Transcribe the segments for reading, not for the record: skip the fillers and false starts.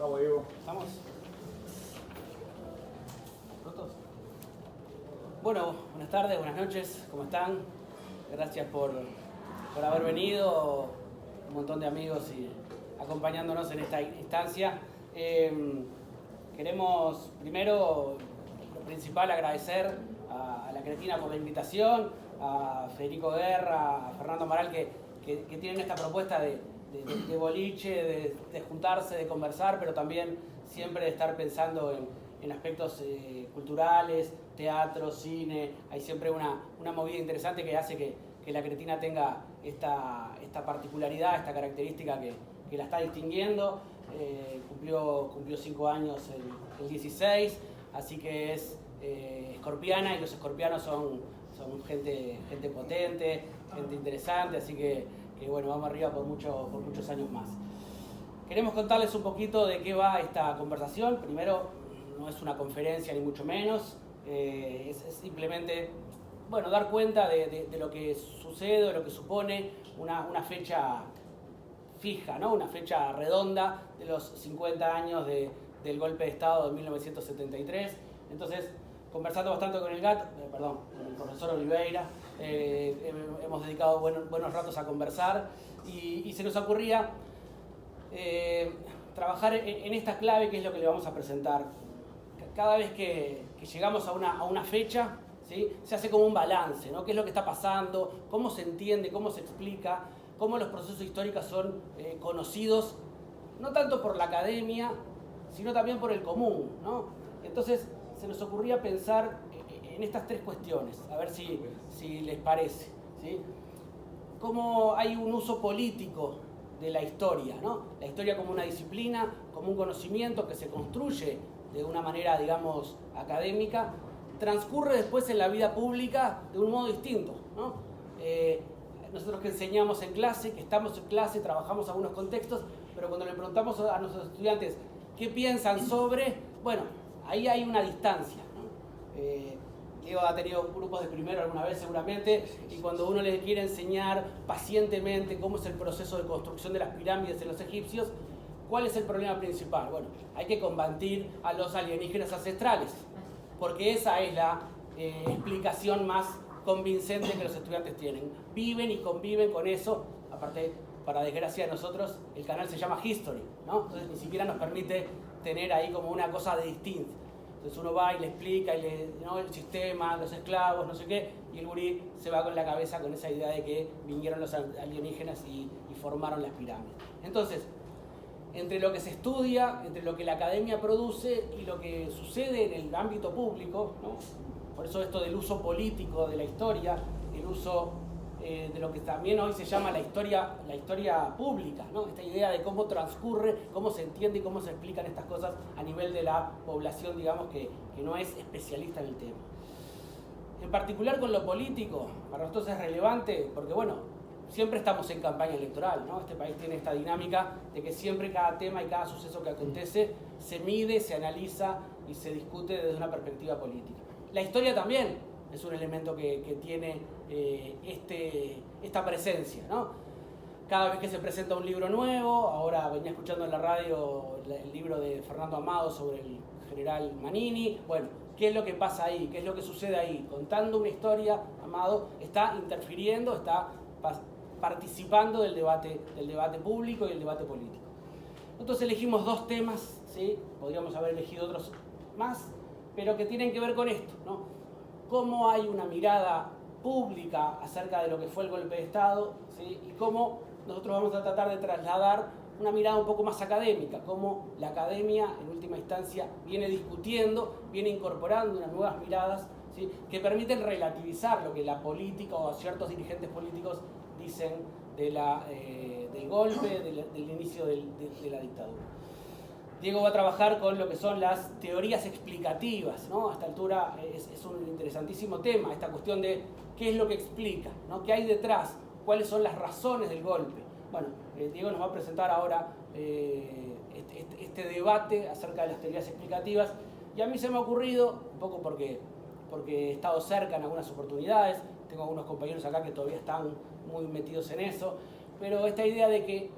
Bravo, Diego. ¿Estamos? ¿Prontos? Bueno, buenas tardes, buenas noches, ¿cómo están? Gracias por haber venido, un montón de amigos y acompañándonos en esta instancia. Queremos primero, lo principal, agradecer a la Cretina por la invitación, a Federico Guerra, a Fernando Amaral, que tienen esta propuesta de boliche, de juntarse, de conversar, pero también siempre de estar pensando en aspectos culturales, teatro, cine. Hay siempre una movida interesante que hace que la Cretina tenga esta particularidad, esta característica que la está distinguiendo. Cumplió 5 años el 16, así que es escorpiana, y los escorpianos son gente potente, gente interesante, así que bueno, vamos arriba por muchos años más. Queremos contarles un poquito de qué va esta conversación. Primero, no es una conferencia ni mucho menos, es simplemente, bueno, dar cuenta de lo que sucede, de lo que supone una fecha fija, ¿no? Una fecha redonda de los 50 años del golpe de Estado de 1973. Entonces, conversando bastante con con el profesor Oliveira, hemos dedicado buenos ratos a conversar y se nos ocurría trabajar en esta clave, que es lo que le vamos a presentar. Cada vez que llegamos a una fecha, ¿sí?, se hace como un balance, ¿no? ¿Qué es lo que está pasando? ¿Cómo se entiende? ¿Cómo se explica? ¿Cómo los procesos históricos son conocidos, no tanto por la academia, sino también por el común, ¿no? Entonces, se nos ocurría pensar en estas 3 cuestiones, a ver si les parece, ¿sí? Cómo hay un uso político de la historia, ¿no? La historia como una disciplina, como un conocimiento que se construye de una manera, digamos, académica, transcurre después en la vida pública de un modo distinto, ¿no? Nosotros que enseñamos en clase, que estamos en clase, trabajamos algunos contextos, pero cuando le preguntamos a nuestros estudiantes qué piensan sobre, bueno, ahí hay una distancia, ¿no? Diego ha tenido grupos de primero alguna vez seguramente, y cuando uno les quiere enseñar pacientemente cómo es el proceso de construcción de las pirámides en los egipcios, ¿cuál es el problema principal? Bueno, hay que combatir a los alienígenas ancestrales, porque esa es la explicación más convincente que los estudiantes tienen. Viven y conviven con eso. Aparte, para desgracia de nosotros, el canal se llama History, ¿no? Entonces ni siquiera nos permite tener ahí como una cosa de distinta. Entonces uno va y le explica, ¿no?, el sistema, los esclavos, no sé qué, y el gurí se va con la cabeza con esa idea de que vinieron los alienígenas y formaron las pirámides. Entonces, entre lo que se estudia, entre lo que la academia produce y lo que sucede en el ámbito público, ¿no? Por eso esto del uso político de la historia, el uso de lo que también hoy se llama la historia pública, ¿no? Esta idea de cómo transcurre, cómo se entiende y cómo se explican estas cosas a nivel de la población, digamos, que no es especialista en el tema. En particular con lo político, para nosotros es relevante porque, bueno, siempre estamos en campaña electoral, ¿no? Este país tiene esta dinámica de que siempre cada tema y cada suceso que acontece se mide, se analiza y se discute desde una perspectiva política. La historia también es un elemento que tiene esta presencia, ¿no? Cada vez que se presenta un libro nuevo, ahora venía escuchando en la radio el libro de Fernando Amado sobre el general Manini, bueno, ¿qué es lo que pasa ahí? ¿Qué es lo que sucede ahí? Contando una historia, Amado está interfiriendo, está participando del debate público y el debate político. Nosotros elegimos 2 temas, ¿sí? Podríamos haber elegido otros más, pero que tienen que ver con esto, ¿no? Cómo hay una mirada pública acerca de lo que fue el golpe de Estado, ¿sí? Y cómo nosotros vamos a tratar de trasladar una mirada un poco más académica, cómo la academia en última instancia viene discutiendo, viene incorporando unas nuevas miradas, ¿sí?, que permiten relativizar lo que la política o ciertos dirigentes políticos dicen del golpe, del inicio de la dictadura. Diego va a trabajar con lo que son las teorías explicativas, ¿no? A esta altura es un interesantísimo tema, esta cuestión de qué es lo que explica, ¿no? ¿Qué hay detrás? ¿Cuáles son las razones del golpe? Bueno, Diego nos va a presentar ahora este debate acerca de las teorías explicativas, y a mí se me ha ocurrido, un poco porque he estado cerca en algunas oportunidades, tengo algunos compañeros acá que todavía están muy metidos en eso, pero esta idea de que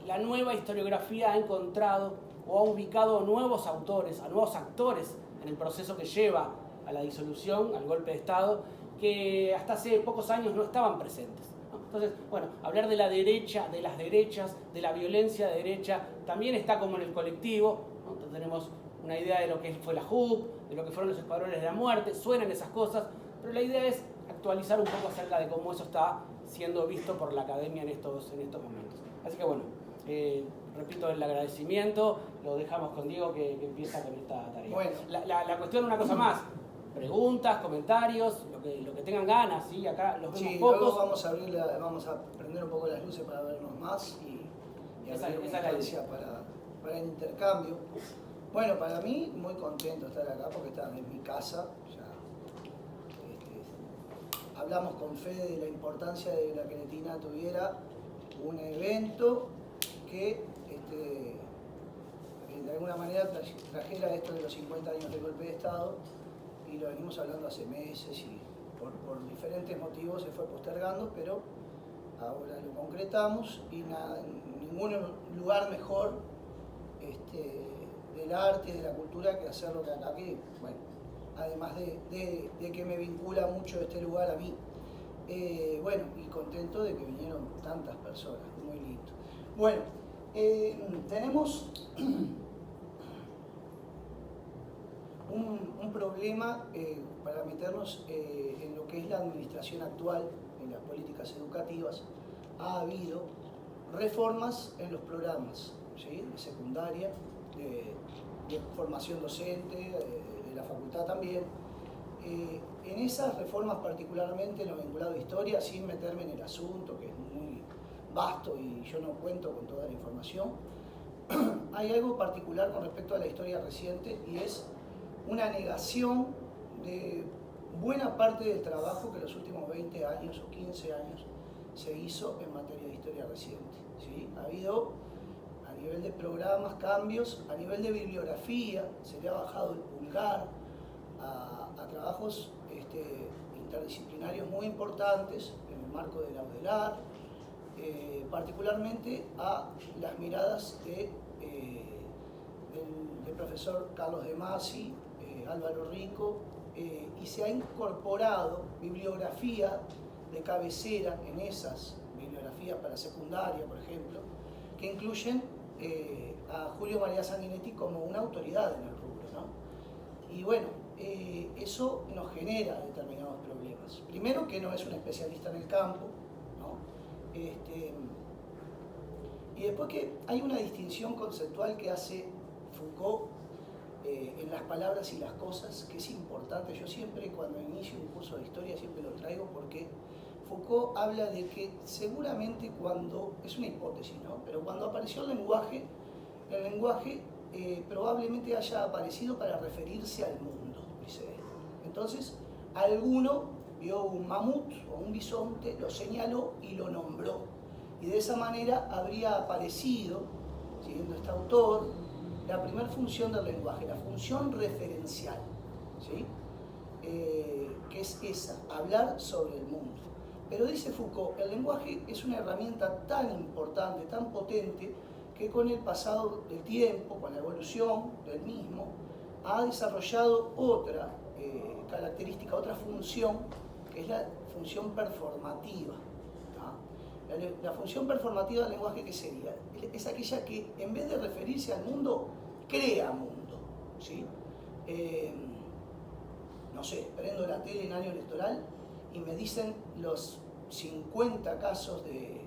la nueva historiografía ha encontrado o ha ubicado nuevos autores, a nuevos actores en el proceso que lleva a la disolución, al golpe de Estado, que hasta hace pocos años no estaban presentes, ¿no? Entonces, bueno, hablar de la derecha, de las derechas, de la violencia de derecha, también está como en el colectivo, ¿no? Entonces tenemos una idea de lo que fue la JUP, de lo que fueron los escuadrones de la muerte, suenan esas cosas, pero la idea es actualizar un poco acerca de cómo eso está siendo visto por la academia en estos momentos. Así que bueno, repito el agradecimiento, lo dejamos con Diego que empieza con esta tarea. Bueno. La cuestión, una cosa más, preguntas, comentarios, lo que tengan ganas, ¿sí? Acá los vemos pocos. Luego vamos a prender un poco las luces para vernos más y abrir una instancia para el intercambio. Bueno, para mí muy contento de estar acá porque estaba en mi casa. Hablamos con Fede de la importancia de que la Queretina tuviera un evento que de alguna manera trajera esto de los 50 años del golpe de Estado, y lo venimos hablando hace meses y por diferentes motivos se fue postergando, pero ahora lo concretamos y ningún lugar mejor del arte, de la cultura, que hacerlo que acá, que bueno, además de que me vincula mucho este lugar a mí. Bueno, y contento de que vinieron tantas personas, muy lindo. Bueno, tenemos un problema para meternos en lo que es la administración actual, en las políticas educativas. Ha habido reformas en los programas, ¿sí?, de secundaria, de formación docente, de la facultad también. En esas reformas, particularmente en lo vinculado a historia, sin meterme en el asunto, que es muy vasto y yo no cuento con toda la información, hay algo particular con respecto a la historia reciente, y es una negación de buena parte del trabajo que los últimos 20 años o 15 años se hizo en materia de historia reciente, ¿sí? Ha habido, a nivel de programas, cambios, a nivel de bibliografía, se le ha bajado el pulgar a trabajos interdisciplinarios muy importantes en el marco del Audelar, particularmente a las miradas del profesor Carlos de Masi, Álvaro Rico, y se ha incorporado bibliografía de cabecera en esas bibliografías para secundaria, por ejemplo, que incluyen a Julio María Sanguinetti como una autoridad en el rubro, ¿no? Y bueno, eso nos genera determinados problemas. Primero, que no es un especialista en el campo, ¿no? Y después que hay una distinción conceptual que hace Foucault en las palabras y las cosas, que es importante. Yo siempre, cuando inicio un curso de historia, siempre lo traigo, porque Foucault habla de que seguramente cuando, es una hipótesis, ¿no?, pero cuando apareció el lenguaje probablemente haya aparecido para referirse al mundo, dice él. Entonces, alguno vio un mamut o un bisonte, lo señaló y lo nombró. Y de esa manera habría aparecido, siguiendo este autor, la primera función del lenguaje, la función referencial, ¿sí?, que es esa, hablar sobre el mundo. Pero dice Foucault, el lenguaje es una herramienta tan importante, tan potente, que con el pasado del tiempo, con la evolución del mismo, ha desarrollado otra característica, otra función, que es la función performativa, ¿no? La función performativa del lenguaje, ¿qué sería? Es aquella que, en vez de referirse al mundo, crea mundo, ¿sí? No sé, prendo la tele en año electoral y me dicen los 50 casos de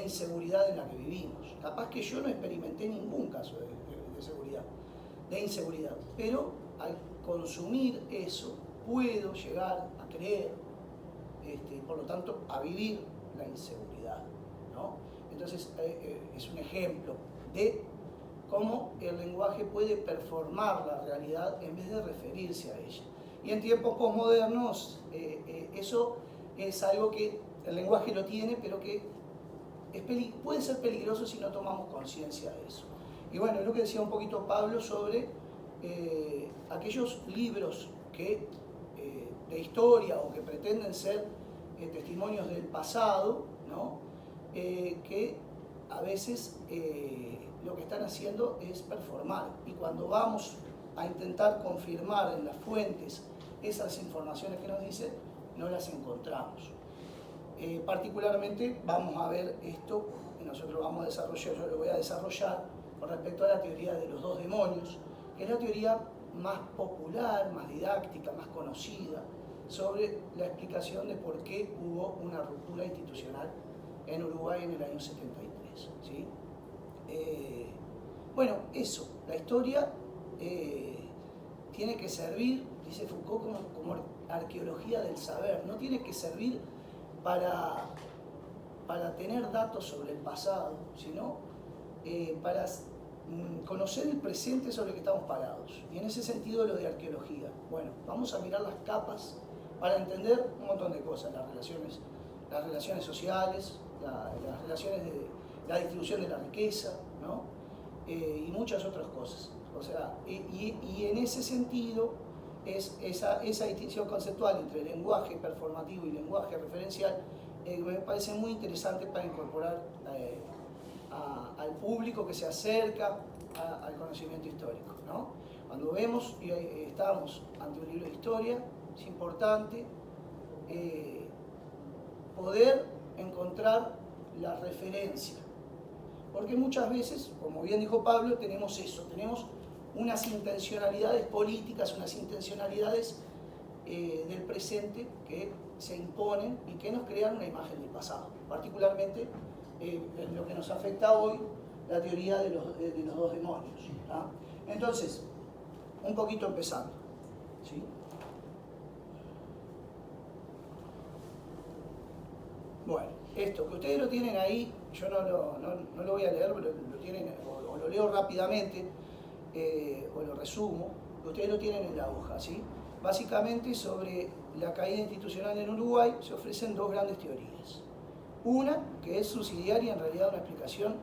inseguridad en la que vivimos. Capaz que yo no experimenté ningún caso de inseguridad, pero al consumir eso puedo llegar a creer, por lo tanto, a vivir la inseguridad, ¿no? Entonces, es un ejemplo de cómo el lenguaje puede performar la realidad en vez de referirse a ella. Y en tiempos posmodernos, eso es algo que el lenguaje lo tiene, pero que puede ser peligroso si no tomamos conciencia de eso. Y bueno, es lo que decía un poquito Pablo sobre aquellos libros que, de historia, o que pretenden ser testimonios del pasado, ¿no?, que a veces lo que están haciendo es performar, y cuando vamos a intentar confirmar en las fuentes esas informaciones que nos dicen, no las encontramos. Particularmente vamos a ver esto, que nosotros vamos a desarrollar, yo lo voy a desarrollar con respecto a la teoría de los dos demonios, que es la teoría más popular, más didáctica, más conocida, sobre la explicación de por qué hubo una ruptura institucional en Uruguay en el año 73. ¿Sí? Bueno, eso, la historia tiene que servir, dice Foucault, como arqueología del saber, no tiene que servir para tener datos sobre el pasado, sino para conocer el presente sobre el que estamos parados. Y en ese sentido lo de arqueología. Bueno, vamos a mirar las capas para entender un montón de cosas, las relaciones sociales, las relaciones de la distribución de la riqueza, ¿no? Y muchas otras cosas. O sea, y en ese sentido es esa distinción conceptual entre lenguaje performativo y lenguaje referencial me parece muy interesante para incorporar al público que se acerca al conocimiento histórico, ¿no? Cuando vemos y estamos ante un libro de historia, es importante poder encontrar la referencia, porque muchas veces, como bien dijo Pablo, tenemos eso, tenemos unas intencionalidades políticas, unas intencionalidades del presente que se imponen y que nos crean una imagen del pasado, particularmente en lo que nos afecta hoy, la teoría de los dos demonios. ¿Ah? Entonces, un poquito empezando. ¿Sí? Bueno, esto que ustedes lo tienen ahí, yo no lo voy a leer, pero lo tienen, o lo leo rápidamente, o lo resumo, ustedes lo tienen en la hoja, ¿sí? Básicamente, sobre la caída institucional en Uruguay se ofrecen dos grandes teorías. Una, que es subsidiaria, en realidad una explicación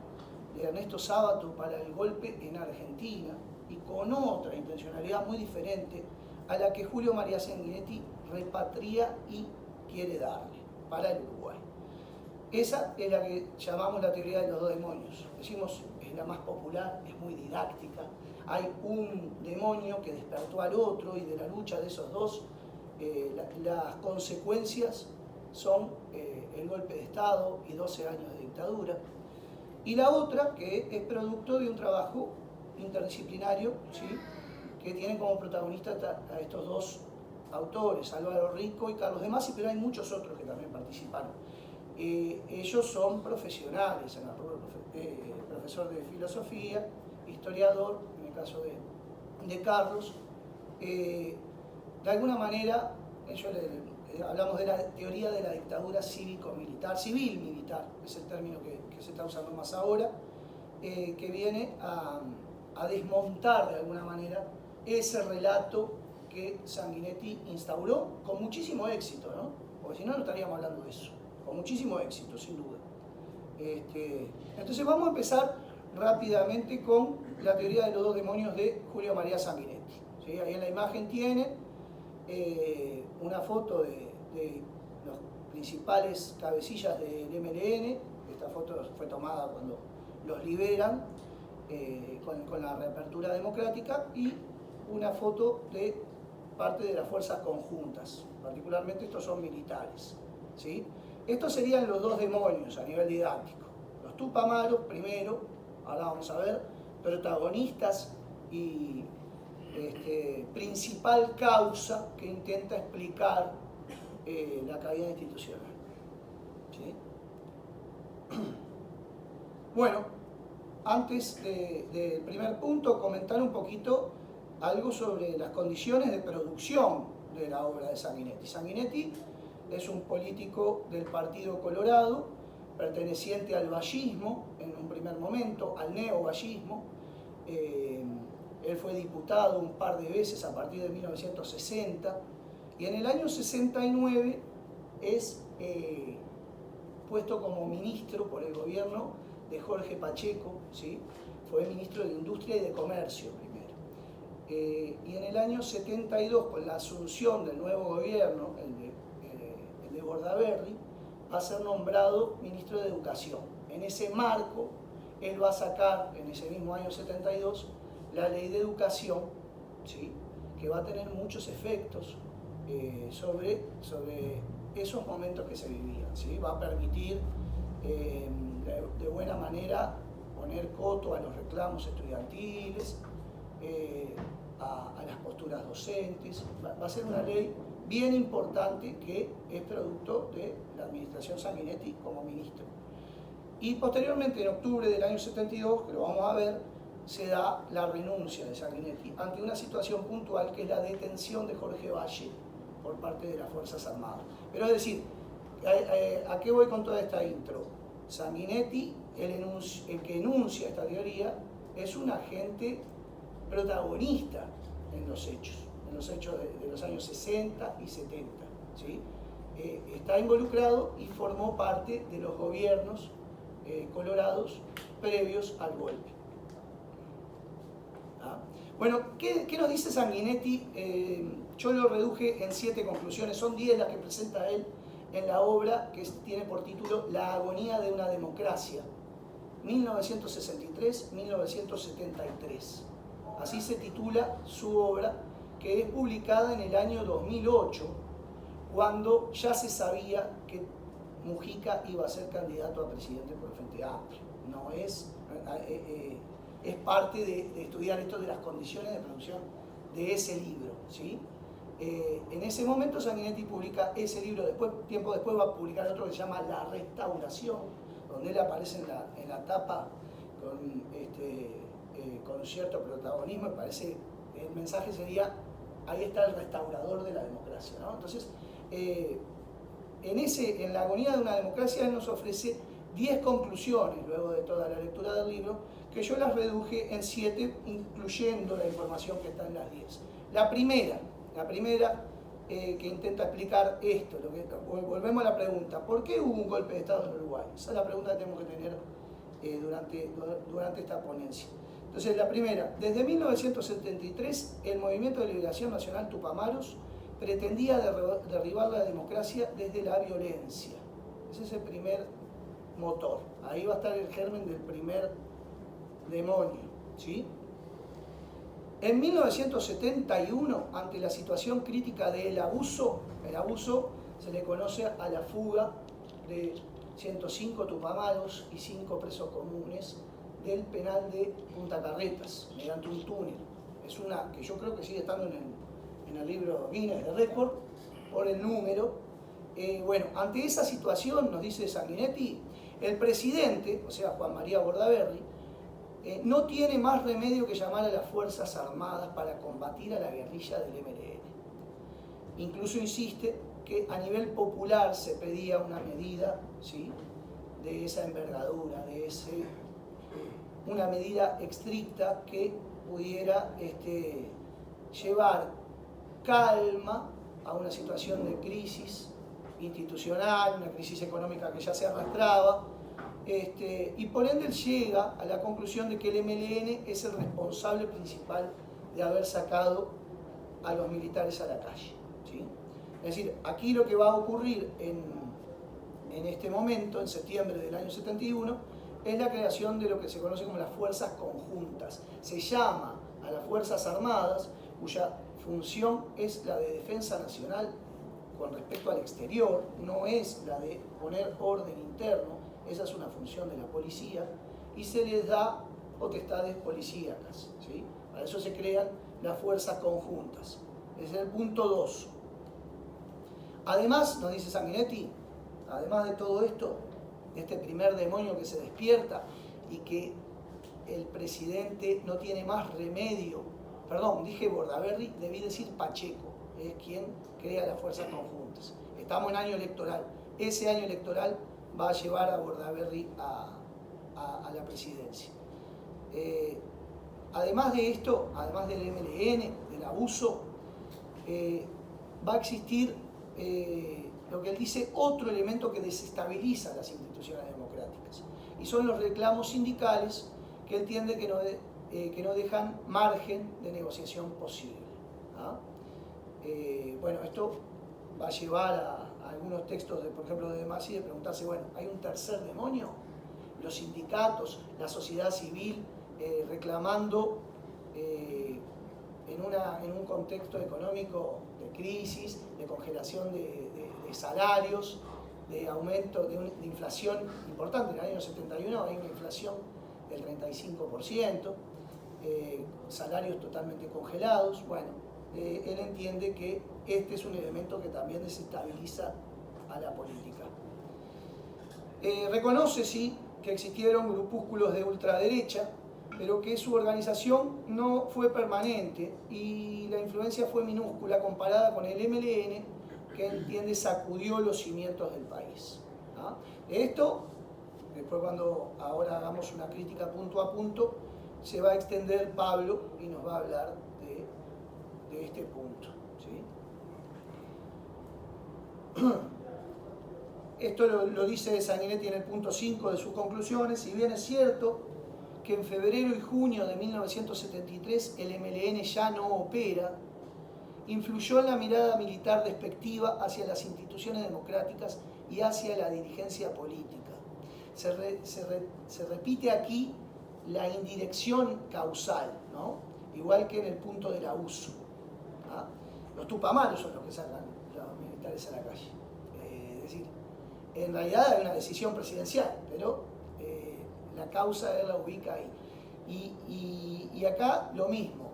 de Ernesto Sábato para el golpe en Argentina, y con otra intencionalidad muy diferente a la que Julio María Sanguinetti repatria y quiere darle para el Uruguay. Esa es la que llamamos la teoría de los dos demonios. Decimos, es la más popular, es muy didáctica. Hay un demonio que despertó al otro, y de la lucha de esos dos, las consecuencias son el golpe de Estado y 12 años de dictadura. Y la otra, que es producto de un trabajo interdisciplinario, ¿sí? Que tienen como protagonistas a estos dos autores, Álvaro Rico y Carlos de Masi, pero hay muchos otros que también participaron. Ellos son profesionales en el rubro, profesor de filosofía, historiador, en el caso de Carlos. De alguna manera, ellos hablamos de la teoría de la dictadura cívico-militar, civil-militar, es el término que se está usando más ahora, que viene a desmontar de alguna manera ese relato que Sanguinetti instauró con muchísimo éxito, ¿no? Porque si no, no estaríamos hablando de eso. Con muchísimo éxito, sin duda. Entonces vamos a empezar rápidamente con la teoría de los dos demonios de Julio María Sanguinetti. ¿Sí? Ahí en la imagen tienen una foto de los principales cabecillas del MLN. Esta foto fue tomada cuando los liberan, con la reapertura democrática, y una foto de parte de las fuerzas conjuntas, particularmente estos son militares. ¿Sí? Estos serían los dos demonios a nivel didáctico. Los Tupamaros, primero, ahora vamos a ver, protagonistas y principal causa que intenta explicar la caída institucional. ¿Sí? Bueno, antes del primer punto, comentar un poquito algo sobre las condiciones de producción de la obra de Sanguinetti. Sanguinetti es un político del Partido Colorado, perteneciente al vallismo en un primer momento, al neovallismo. Él fue diputado un par de veces a partir de 1960, y en el año 69 es puesto como ministro por el gobierno de Jorge Pacheco, ¿sí? Fue ministro de Industria y de Comercio primero. Y en el año 72, con la asunción del nuevo gobierno, el de Bordaberry, va a ser nombrado ministro de Educación. En ese marco, él va a sacar, en ese mismo año 72, la ley de educación, ¿sí? Que va a tener muchos efectos sobre esos momentos que se vivían, ¿sí? Va a permitir de buena manera poner coto a los reclamos estudiantiles, a las posturas docentes. Va a ser una ley bien importante que es producto de la administración Sanguinetti como ministro. Y posteriormente, en octubre del año 72, que lo vamos a ver, se da la renuncia de Sanguinetti ante una situación puntual que es la detención de Jorge Valle por parte de las Fuerzas Armadas. Pero es decir, ¿a qué voy con toda esta intro? Sanguinetti, el que enuncia esta teoría, es un agente protagonista en los hechos de los años 60 y 70. ¿Sí? Está involucrado y formó parte de los gobiernos colorados previos al golpe. ¿Ah? Bueno, ¿qué nos dice Sanguinetti? Yo lo reduje en 7 conclusiones, son 10 las que presenta él en la obra que tiene por título La agonía de una democracia, 1963-1973. Así se titula su obra, que es publicada en el año 2008, cuando ya se sabía que Mujica iba a ser candidato a presidente por el Frente Amplio. No es parte de estudiar esto de las condiciones de producción de ese libro, ¿sí? En ese momento Sanguinetti publica ese libro, tiempo después va a publicar otro que se llama La Restauración, donde él aparece en la tapa con cierto protagonismo, y parece, el mensaje sería, ahí está el restaurador de la democracia, ¿no? Entonces, en la agonía de una democracia, él nos ofrece 10 conclusiones, luego de toda la lectura del libro, que yo las reduje en 7, incluyendo la información que está en las 10. La primera que intenta explicar esto, volvemos a la pregunta, ¿por qué hubo un golpe de Estado en Uruguay? Esa es la pregunta que tenemos que tener durante esta ponencia. Entonces, la primera, desde 1973, el Movimiento de Liberación Nacional Tupamaros pretendía derribar la democracia desde la violencia. Ese es el primer motor. Ahí va a estar el germen del primer demonio, ¿sí? En 1971, ante la situación crítica del abuso, el abuso se le conoce a la fuga de 105 tupamaros y 5 presos comunes del penal de Punta Carretas, mediante un túnel. Es una que yo creo que sigue estando en el libro Guinness de Récord, por el número. Bueno, ante esa situación, nos dice Sanguinetti, el presidente, o sea, Juan María Bordaberry, no tiene más remedio que llamar a las Fuerzas Armadas para combatir a la guerrilla del MLN. Incluso insiste que a nivel popular se pedía una medida, ¿sí?, de esa envergadura, una medida estricta que pudiera llevar calma a una situación de crisis institucional, una crisis económica que ya se arrastraba, y por ende él llega a la conclusión de que el MLN es el responsable principal de haber sacado a los militares a la calle, ¿sí? Es decir, aquí lo que va a ocurrir en este momento, en septiembre del año 71, es la creación de lo que se conoce como las fuerzas conjuntas. Se llama a las Fuerzas Armadas, cuya función es la de defensa nacional con respecto al exterior, no es la de poner orden interno. Esa es una función de la policía, y se les da potestades policíacas, ¿sí? Para eso se crean las fuerzas conjuntas. Ese es el punto 2. Además, nos dice Sanguinetti, además de todo esto, este primer demonio que se despierta y que el presidente no tiene más remedio, perdón, dije Bordaberry, debí decir Pacheco, es quien crea las fuerzas conjuntas. Estamos en año electoral. Ese año electoral va a llevar a Bordaberry a la presidencia. Además de esto, además del MLN, del abuso, va a existir lo que él dice, otro elemento que desestabiliza las instituciones democráticas, y son los reclamos sindicales que él entiende que no dejan margen de negociación posible. ¿Ah? Bueno, esto va a llevar a algunos textos, por ejemplo, de Masi, de preguntarse, bueno, ¿hay un tercer demonio? los sindicatos, la sociedad civil, reclamando en un contexto económico de crisis, de congelación de salarios, de aumento de inflación importante. En el año 71 hay una inflación del 35%, salarios totalmente congelados. Bueno, él entiende que este es un elemento que también desestabiliza a la política. Reconoce, sí, que existieron grupúsculos de ultraderecha, pero que su organización no fue permanente y la influencia fue minúscula comparada con el MLN, que entiende sacudió los cimientos del país. ¿Ah? Esto, después cuando ahora hagamos una crítica punto a punto, se va a extender Pablo y nos va a hablar de este punto. ¿Sí? Esto lo dice Sanguinetti en el punto 5 de sus conclusiones. Si bien es cierto que en febrero y junio de 1973 el MLN ya no opera, influyó en la mirada militar despectiva hacia las instituciones democráticas y hacia la dirigencia política. Se repite aquí la indirección causal, ¿no? Igual que en el punto de la USU. ¿Ah? Los tupamaros son los que sacan los militares a la calle. Es decir, en realidad hay una decisión presidencial, pero la causa él la ubica ahí. Y acá lo mismo.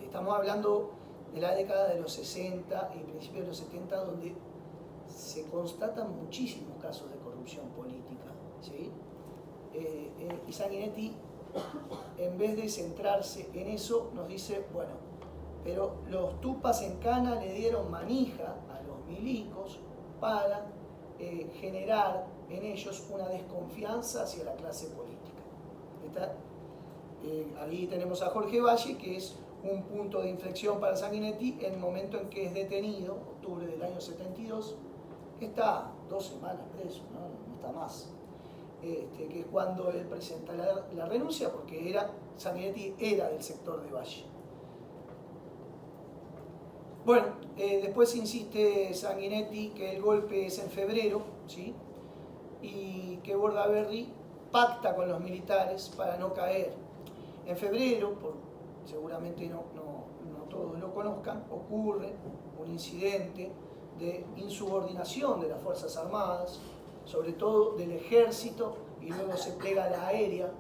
Estamos hablando de la década de los 60 y principios de los 70, donde se constatan muchísimos casos de corrupción política. ¿Sí? Y Sanguinetti, en vez de centrarse en eso, nos dice, bueno, pero los tupas en cana le dieron manija a los milicos para generar en ellos una desconfianza hacia la clase política. Ahí tenemos a Jorge Valle, que es un punto de inflexión para Sanguinetti en el momento en que es detenido, octubre del año 72, está 2 semanas preso, no está más, que es cuando él presenta la renuncia, porque Sanguinetti era del sector de Valle. Bueno, después insiste Sanguinetti que el golpe es en febrero, ¿sí? Y que Bordaberry pacta con los militares para no caer. En febrero, seguramente no todos lo conozcan, ocurre un incidente de insubordinación de las Fuerzas Armadas, sobre todo del Ejército, y luego se plega a la aérea.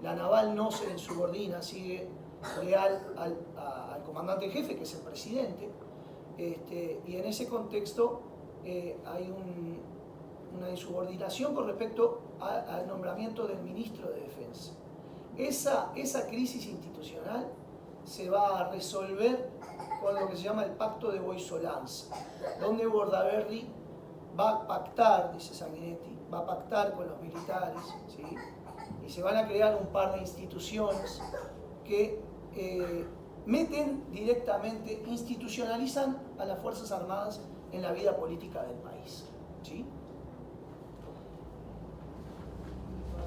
La naval no se insubordina, sigue leal al comandante en jefe, que es el presidente, y en ese contexto hay una insubordinación con respecto al nombramiento del ministro de Defensa. Esa crisis institucional se va a resolver con lo que se llama el pacto de Boisolanza, donde Bordaberry va a pactar, dice Sanguinetti, va a pactar con los militares, ¿sí? Y se van a crear un par de instituciones que meten directamente, institucionalizan a las Fuerzas Armadas en la vida política del país, ¿sí?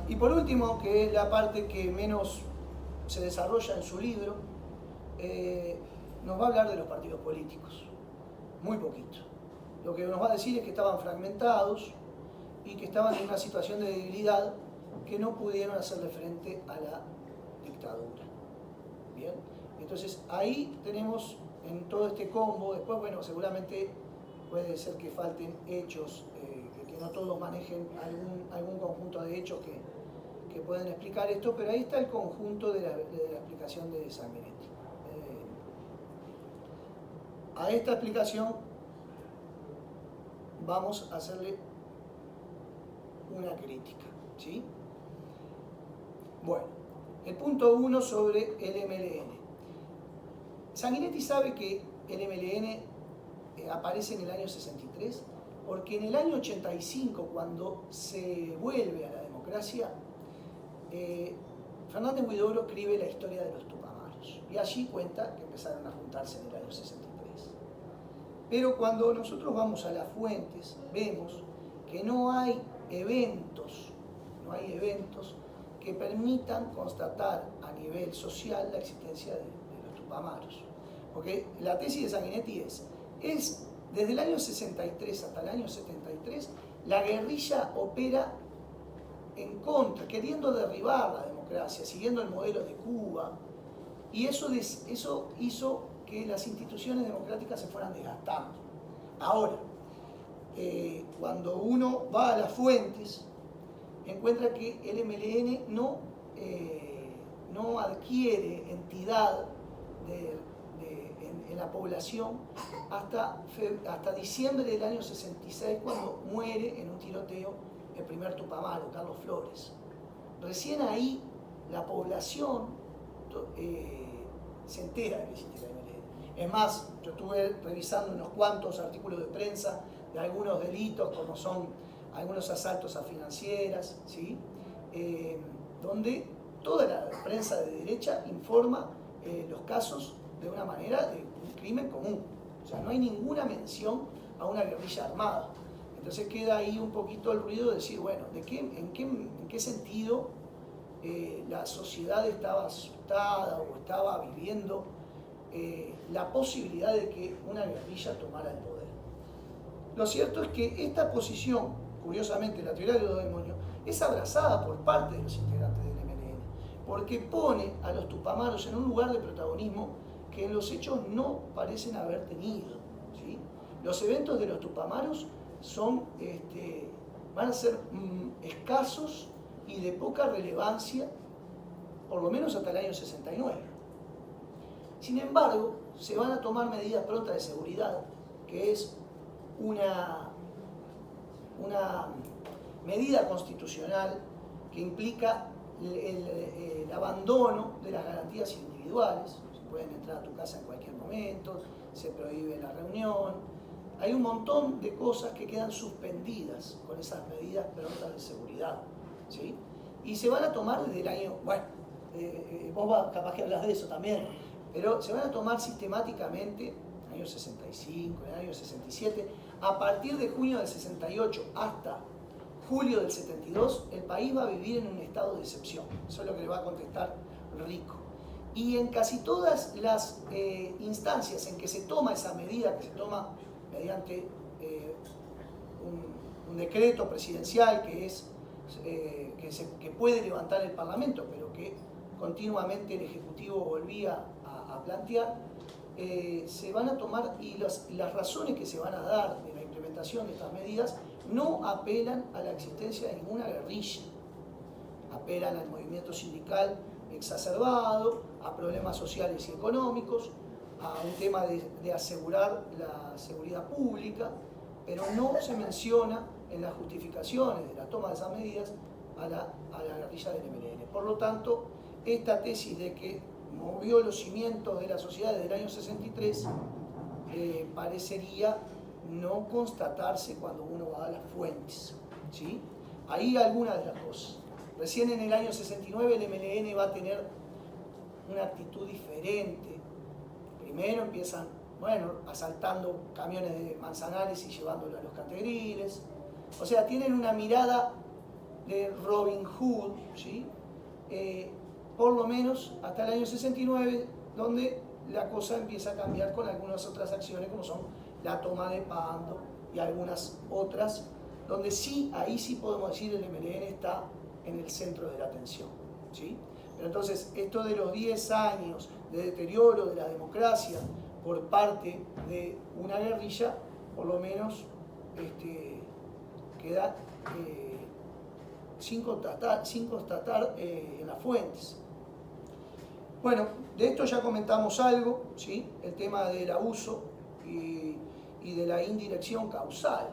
Y por último, que es la parte que menos se desarrolla en su libro, nos va a hablar de los partidos políticos, muy poquito. Lo que nos va a decir es que estaban fragmentados y que estaban en una situación de debilidad que no pudieron hacerle frente a la dictadura. Bien, entonces ahí tenemos en todo este combo. Después, bueno, seguramente puede ser que falten hechos, que no todos manejen algún conjunto de hechos que pueden explicar esto, pero ahí está el conjunto de la explicación de Sanguinetti. A esta explicación vamos a hacerle una crítica, ¿sí? Bueno, el punto 1 sobre el MLN. Sanguinetti sabe que el MLN aparece en el año 63, porque en el año 85, cuando se vuelve a la democracia, Fernández Huidobro escribe la historia de los tupamaros, y allí cuenta que empezaron a juntarse en el año 63. Pero cuando nosotros vamos a las fuentes, vemos que no hay eventos que permitan constatar a nivel social la existencia de los tupamaros. Porque la tesis de Sanguinetti es desde el año 63 hasta el año 73, la guerrilla opera en contra, queriendo derribar la democracia, siguiendo el modelo de Cuba, y eso hizo que las instituciones democráticas se fueran desgastando. Ahora, cuando uno va a las fuentes, encuentra que el MLN no adquiere entidad en la población hasta diciembre del año 66, cuando muere en un tiroteo el primer Tupamaro, Carlos Flores. Recién ahí la población se entera de que existe el MLN. Es más, yo estuve revisando unos cuantos artículos de prensa de algunos delitos, como son algunos asaltos a financieras, ¿sí? Donde toda la prensa de derecha informa los casos de una manera de un crimen común. O sea, no hay ninguna mención a una guerrilla armada. Entonces queda ahí un poquito el ruido de decir, bueno, en qué sentido la sociedad estaba asustada o estaba viviendo la posibilidad de que una guerrilla tomara el poder. Lo cierto es que esta posición, curiosamente, la teoría de los demonios, es abrazada por parte de los integrantes del MLN, porque pone a los tupamaros en un lugar de protagonismo que en los hechos no parecen haber tenido, ¿sí? Los eventos de los tupamaros van a ser escasos y de poca relevancia, por lo menos hasta el año 69. Sin embargo, se van a tomar medidas prontas de seguridad, que es una medida constitucional que implica el abandono de las garantías individuales. Se pueden entrar a tu casa en cualquier momento, se prohíbe la reunión. Hay un montón de cosas que quedan suspendidas con esas medidas prontas de seguridad, ¿sí? Y se van a tomar desde el año, vos capaz que hablas de eso también, pero se van a tomar sistemáticamente en el año 65, en el año 67, a partir de junio del 68 hasta julio del 72, el país va a vivir en un estado de excepción. Eso es lo que le va a contestar Rico. Y en casi todas las instancias en que se toma esa medida, que se toma mediante un decreto presidencial que puede levantar el Parlamento, pero que continuamente el Ejecutivo volvía a plantear, se van a tomar, y las razones que se van a dar de la implementación de estas medidas no apelan a la existencia de ninguna guerrilla, apelan al movimiento sindical exacerbado, a problemas sociales y económicos, a un tema de asegurar la seguridad pública, pero no se menciona en las justificaciones de la toma de esas medidas a la guerrilla del MLN. Por lo tanto, esta tesis de que movió los cimientos de la sociedad desde el año 63 parecería no constatarse cuando uno va a las fuentes, ¿sí? Ahí algunas de las cosas. Recién en el año 69 el MLN va a tener una actitud diferente. Primero empiezan, asaltando camiones de Manzanares y llevándolos a los Cantegriles. O sea, tienen una mirada de Robin Hood, ¿sí? Por lo menos hasta el año 69, donde la cosa empieza a cambiar con algunas otras acciones, como son la toma de Pando y algunas otras, donde sí, ahí sí podemos decir el MLN está en el centro de la atención, ¿sí? Pero entonces, esto de los 10 años de deterioro de la democracia por parte de una guerrilla, por lo menos queda sin constatar en las fuentes. Bueno, de esto ya comentamos algo, ¿sí? El tema del abuso y de la indirección causal.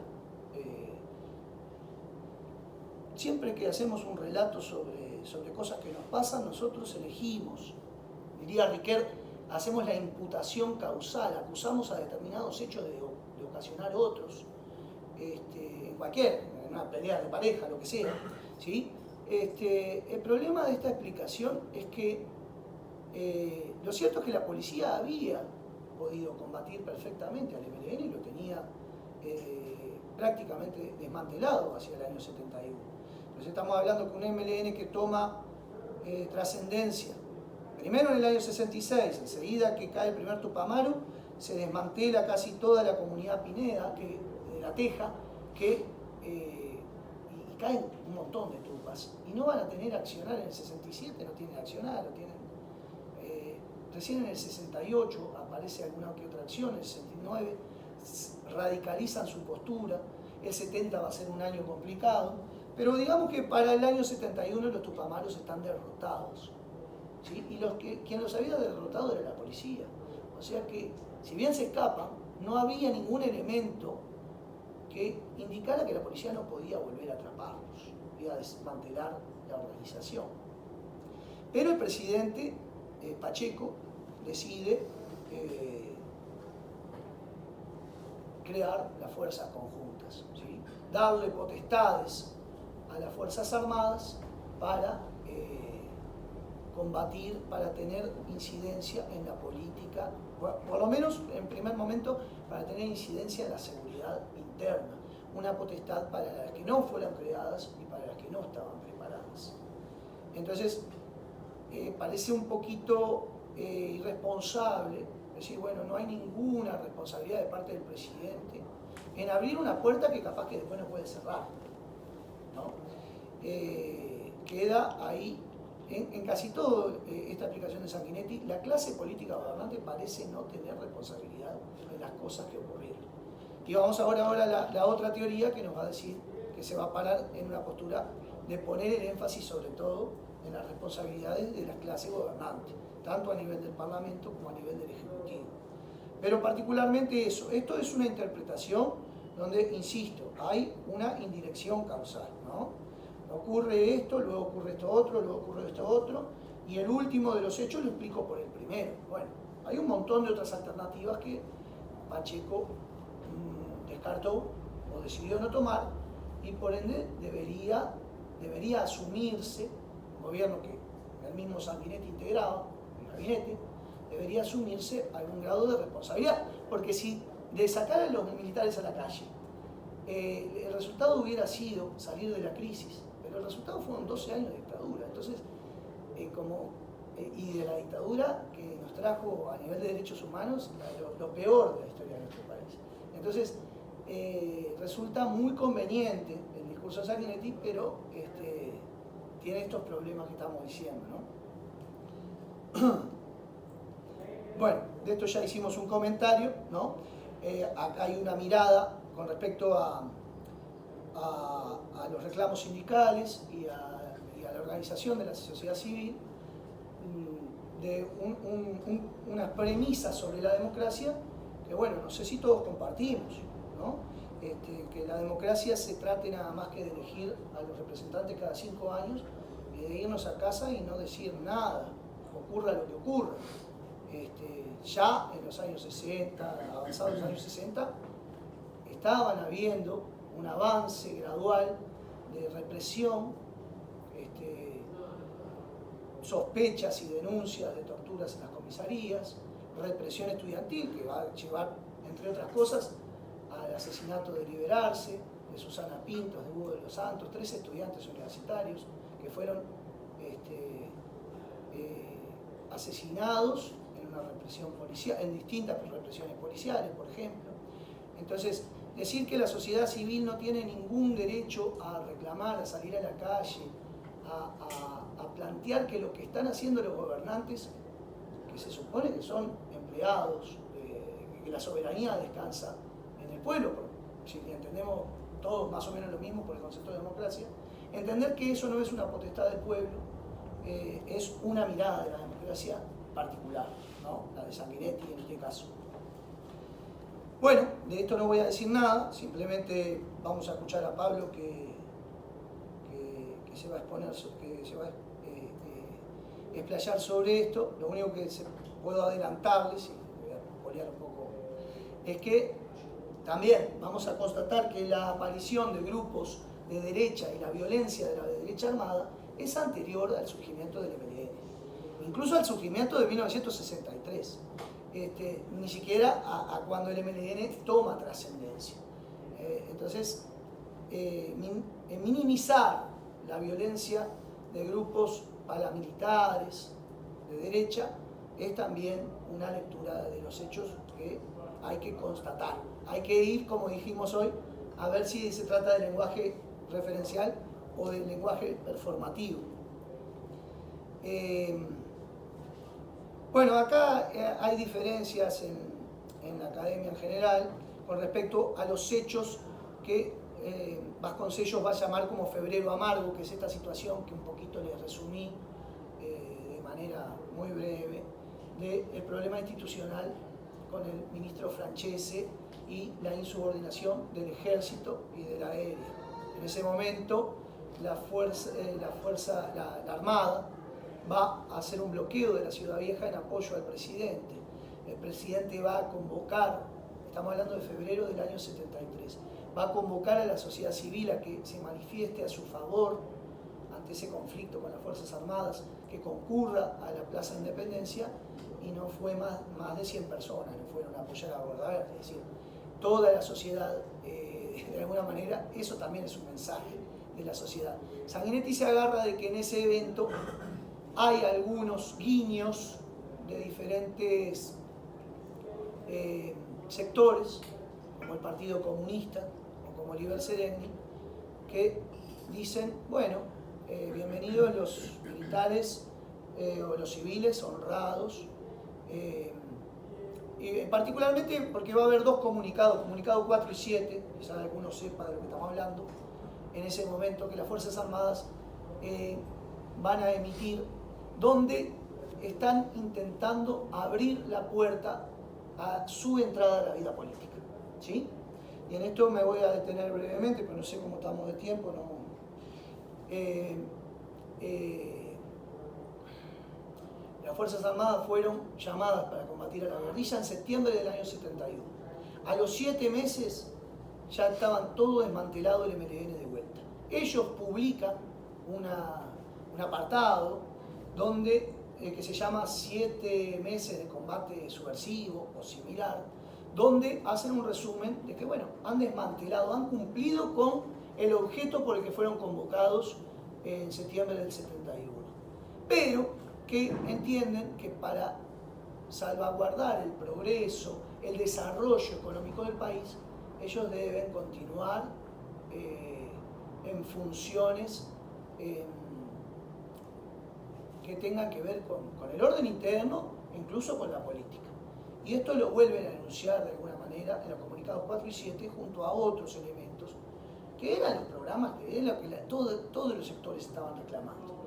Siempre que hacemos un relato sobre cosas que nos pasan, nosotros elegimos, diría Riquet, hacemos la imputación causal, acusamos a determinados hechos de ocasionar otros, en una pelea de pareja, lo que sea, ¿sí? El problema de esta explicación es que lo cierto es que la policía había podido combatir perfectamente al MLN y lo tenía prácticamente desmantelado hacia el año 71. Entonces estamos hablando de un MLN que toma trascendencia. Primero en el año 66, enseguida que cae el primer Tupamaro, se desmantela casi toda la comunidad Pineda, de La Teja, que caen un montón de tropas y no van a tener accionar en el 67, no tienen accionar, no tienen... recién en el 68 aparece alguna que otra acción, en el 69 radicalizan su postura, el 70 va a ser un año complicado, pero digamos que para el año 71 los tupamaros están derrotados, ¿sí? Y quien los había derrotado era la policía. O sea que, si bien se escapan, no había ningún elemento que indicara que la policía no podía volver a atraparlos y a desmantelar la organización. Pero el presidente Pacheco decide crear las fuerzas conjuntas, ¿sí? Darle potestades a las Fuerzas Armadas para combatir, para tener incidencia en la política, por lo menos en primer momento para tener incidencia en la seguridad interna, una potestad para las que no fueron creadas y para las que no estaban preparadas. Entonces, parece un poquito irresponsable decir, bueno, no hay ninguna responsabilidad de parte del presidente en abrir una puerta que capaz que después no puede cerrar, ¿no? Queda ahí, en casi toda esta aplicación de Sanguinetti, la clase política gobernante parece no tener responsabilidad en las cosas que ocurrieron. Y vamos ahora a la otra teoría que nos va a decir que se va a parar en una postura de poner el énfasis sobre todo en las responsabilidades de la clase gobernante, tanto a nivel del Parlamento como a nivel del Ejecutivo. Pero particularmente eso, esto es una interpretación donde, insisto, hay una indirección causal, ¿no? Ocurre esto, luego ocurre esto otro, luego ocurre esto otro, y el último de los hechos lo explico por el primero. Bueno, hay un montón de otras alternativas que Pacheco descartó o decidió no tomar, y por ende debería asumirse, un gobierno que el mismo Sanguinetti integraba, el gabinete, debería asumirse algún grado de responsabilidad, porque si de sacar a los militares a la calle, el resultado hubiera sido salir de la crisis, pero el resultado fueron 12 años de dictadura, entonces, y de la dictadura que nos trajo a nivel de derechos humanos lo peor de la historia de nuestro país. Entonces, resulta muy conveniente el discurso de Sanguinetti, pero tiene estos problemas que estamos diciendo, ¿no? Bueno, de esto ya hicimos un comentario, ¿no? Acá hay una mirada con respecto a los reclamos sindicales y a la organización de la sociedad civil, de unas premisas sobre la democracia que, bueno, no sé si todos compartimos, ¿no? Que la democracia se trate nada más que de elegir a los representantes cada 5 años y de irnos a casa y no decir nada, ocurra lo que ocurra. Ya en los años 60, avanzados los años 60, estaban habiendo un avance gradual de represión, sospechas y denuncias de torturas en las comisarías, represión estudiantil que va a llevar, entre otras cosas, al asesinato de Liberarse, de Susana Pintos, de Hugo de los Santos, 3 estudiantes universitarios que fueron asesinados en una represión policial, en distintas represiones policiales, por ejemplo. Entonces, decir que la sociedad civil no tiene ningún derecho a reclamar, a salir a la calle, a plantear que lo que están haciendo los gobernantes, que se supone que son empleados, que la soberanía descansa en el pueblo, si entendemos todos más o menos lo mismo por el concepto de democracia, entender que eso no es una potestad del pueblo, es una mirada de la democracia particular, ¿no? La de Sanguinetti en este caso. Bueno, de esto no voy a decir nada, simplemente vamos a escuchar a Pablo que se va a exponer, que se va a explayar sobre esto. Lo único que puedo adelantarles, y voy a spoilear un poco, es que también vamos a constatar que la aparición de grupos de derecha y la violencia de la derecha armada es anterior al surgimiento del MLN, incluso al surgimiento de 1963. Ni siquiera a cuando el MLN toma trascendencia. Entonces, minimizar la violencia de grupos paramilitares de derecha es también una lectura de los hechos que hay que constatar. Hay que ir, como dijimos hoy, a ver si se trata de lenguaje referencial o del lenguaje performativo. Bueno, acá hay diferencias en la academia en general con respecto a los hechos que Vasconcellos va a llamar como febrero amargo, que es esta situación que un poquito les resumí de manera muy breve, del problema institucional con el ministro Francese y la insubordinación del ejército y de la aérea. En ese momento la Armada va a hacer un bloqueo de la Ciudad Vieja en apoyo al presidente. El presidente va a convocar, estamos hablando de febrero del año 73, va a convocar a la sociedad civil a que se manifieste a su favor ante ese conflicto con las Fuerzas Armadas, que concurra a la Plaza de Independencia, y no fue más de 100 personas, no fueron a apoyar a Bordaberry, es decir, toda la sociedad, de alguna manera, eso también es un mensaje de la sociedad. Sanguinetti se agarra de que en ese evento hay algunos guiños de diferentes sectores, como el Partido Comunista o como Liber Seregni, que dicen, bueno, bienvenidos los militares o los civiles honrados, y particularmente porque va a haber dos comunicados, comunicado 4 y 7, quizás alguno sepa de lo que estamos hablando, en ese momento que las Fuerzas Armadas van a emitir, donde están intentando abrir la puerta a su entrada a la vida política, ¿sí? Y en esto me voy a detener brevemente, pero no sé cómo estamos de tiempo. Las Fuerzas Armadas fueron llamadas para combatir a la guerrilla en septiembre del año 71. A los 7 meses ya estaban todo desmantelado el MLN de vuelta. Ellos publican un apartado donde, que se llama 7 meses de combate subversivo o similar, donde hacen un resumen de que, bueno, han desmantelado, han cumplido con el objeto por el que fueron convocados en septiembre del 71. Pero que entienden que para salvaguardar el progreso, el desarrollo económico del país, ellos deben continuar en funciones que tengan que ver con el orden interno e incluso con la política. Y esto lo vuelven a anunciar de alguna manera en los comunicados 4 y 7 junto a otros elementos que eran los programas que todos los sectores estaban reclamando.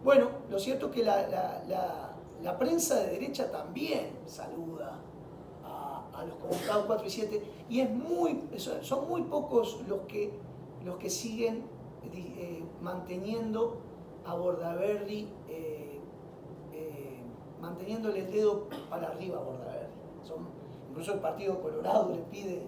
Bueno, lo cierto es que la prensa de derecha también saluda a los comunicados 4 y 7 y son muy pocos los que siguen manteniendo a Bordaberry, manteniéndole el dedo para arriba a Bordaberry. Incluso el Partido Colorado le pide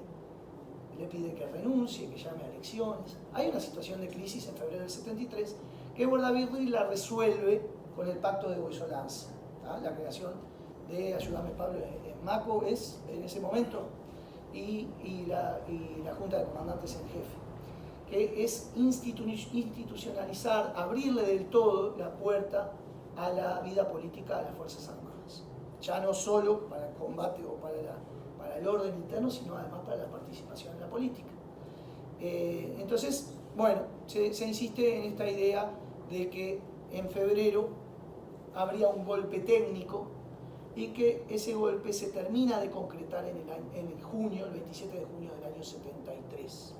que renuncie, que llame a elecciones. Hay una situación de crisis en febrero del 73 que Bordaberry la resuelve con el pacto de Boisolanza, la creación de, ayúdame Pablo, MACO es en ese momento, y la Junta de Comandantes en Jefe, que es institucionalizar, abrirle del todo la puerta a la vida política de las Fuerzas Armadas. Ya no solo para el combate o para el orden interno, sino además para la participación en la política. Entonces, bueno, se insiste en esta idea de que en febrero habría un golpe técnico y que ese golpe se termina de concretar en el 27 de junio del año 73.